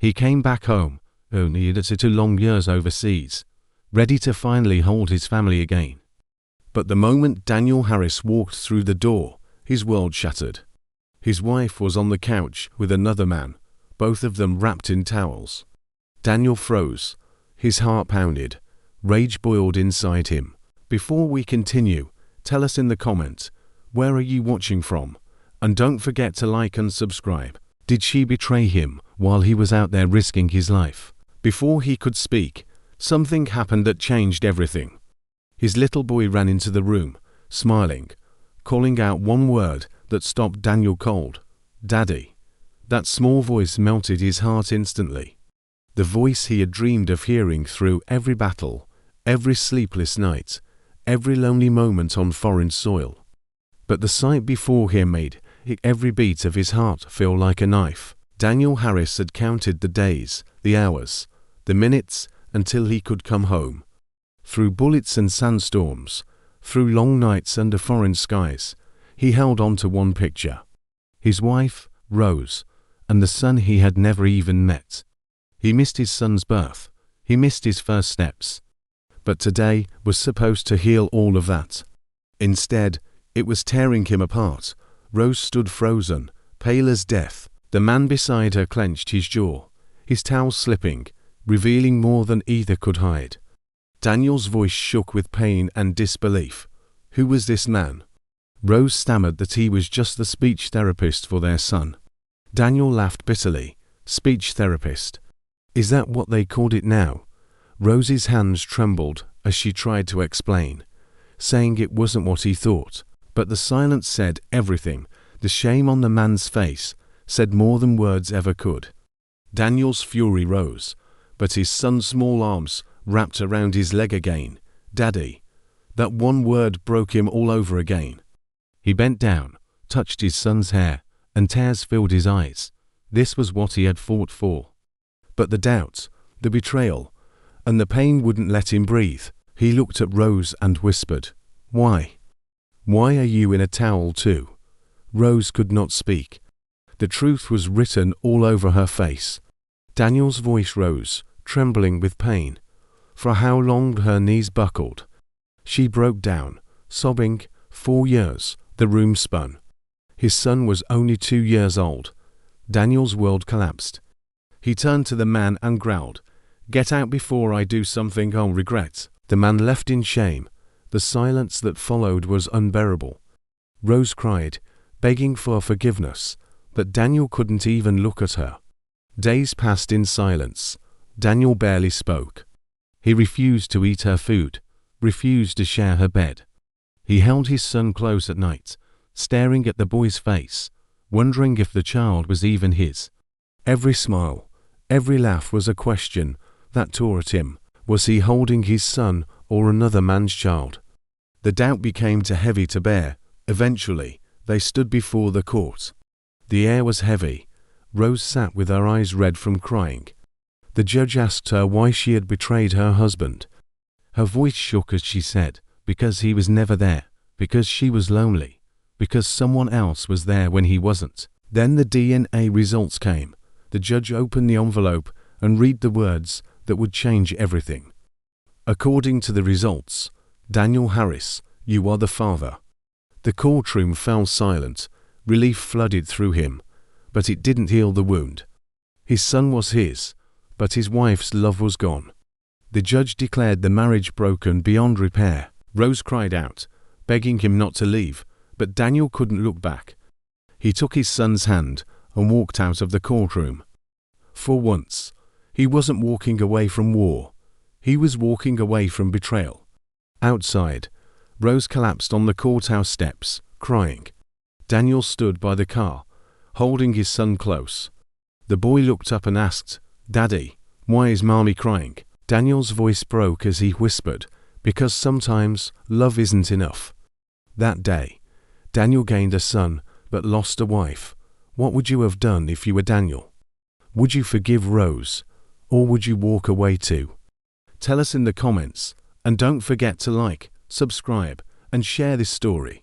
He came back home, only after 2 long years overseas, ready to finally hold his family again. But the moment Daniel Harris walked through the door, his world shattered. His wife was on the couch with another man, both of them wrapped in towels. Daniel froze. His heart pounded. Rage boiled inside him. Before we continue, tell us in the comments, where are you watching from? And don't forget to like and subscribe. Did she betray him while he was out there risking his life? Before he could speak, something happened that changed everything. His little boy ran into the room, smiling, calling out one word that stopped Daniel cold: "Daddy." That small voice melted his heart instantly. The voice he had dreamed of hearing through every battle, every sleepless night, every lonely moment on foreign soil. But the sight before him made every beat of his heart feel like a knife. Daniel Harris had counted the days, the hours, the minutes until he could come home. Through bullets and sandstorms, through long nights under foreign skies, he held on to one picture: his wife, Rose, and the son he had never even met. He missed his son's birth. He missed his first steps. But today was supposed to heal all of that. Instead, it was tearing him apart. Rose stood frozen, pale as death. The man beside her clenched his jaw, his towel slipping, revealing more than either could hide. Daniel's voice shook with pain and disbelief. Who was this man? Rose stammered that he was just the speech therapist for their son. Daniel laughed bitterly. Speech therapist. Is that what they called it now? Rose's hands trembled as she tried to explain, saying it wasn't what he thought. But the silence said everything. The shame on the man's face said more than words ever could. Daniel's fury rose, but his son's small arms wrapped around his leg again. Daddy. That one word broke him all over again. He bent down, touched his son's hair, and tears filled his eyes. This was what he had fought for. But the doubt, the betrayal, and the pain wouldn't let him breathe. He looked at Rose and whispered, "Why? Why are you in a towel too?" Rose could not speak. The truth was written all over her face. Daniel's voice rose, trembling with pain. For how long her knees buckled. She broke down, sobbing. 4 years. The room spun. His son was only 2 years old. Daniel's world collapsed. He turned to the man and growled, "Get out before I do something I'll regret." The man left in shame. The silence that followed was unbearable. Rose cried, begging for forgiveness, but Daniel couldn't even look at her. Days passed in silence. Daniel barely spoke. He refused to eat her food, refused to share her bed. He held his son close at night, staring at the boy's face, wondering if the child was even his. Every smile, every laugh was a question that tore at him. Was he holding his son or another man's child? The doubt became too heavy to bear. Eventually, they stood before the court. The air was heavy. Rose sat with her eyes red from crying. The judge asked her why she had betrayed her husband. Her voice shook as she said, because he was never there, because she was lonely, because someone else was there when he wasn't. Then the DNA results came. The judge opened the envelope and read the words that would change everything. According to the results, Daniel Harris, you are the father. The courtroom fell silent. Relief flooded through him, but it didn't heal the wound. His son was his, but his wife's love was gone. The judge declared the marriage broken beyond repair. Rose cried out, begging him not to leave, but Daniel couldn't look back. He took his son's hand and walked out of the courtroom. For once, he wasn't walking away from war. He was walking away from betrayal. Outside, Rose collapsed on the courthouse steps, crying. Daniel stood by the car, holding his son close. The boy looked up and asked, "Daddy, why is Mommy crying?" Daniel's voice broke as he whispered, "Because sometimes love isn't enough." That day, Daniel gained a son but lost a wife. What would you have done if you were Daniel? Would you forgive Rose, or would you walk away too? Tell us in the comments, and don't forget to like, subscribe, and share this story.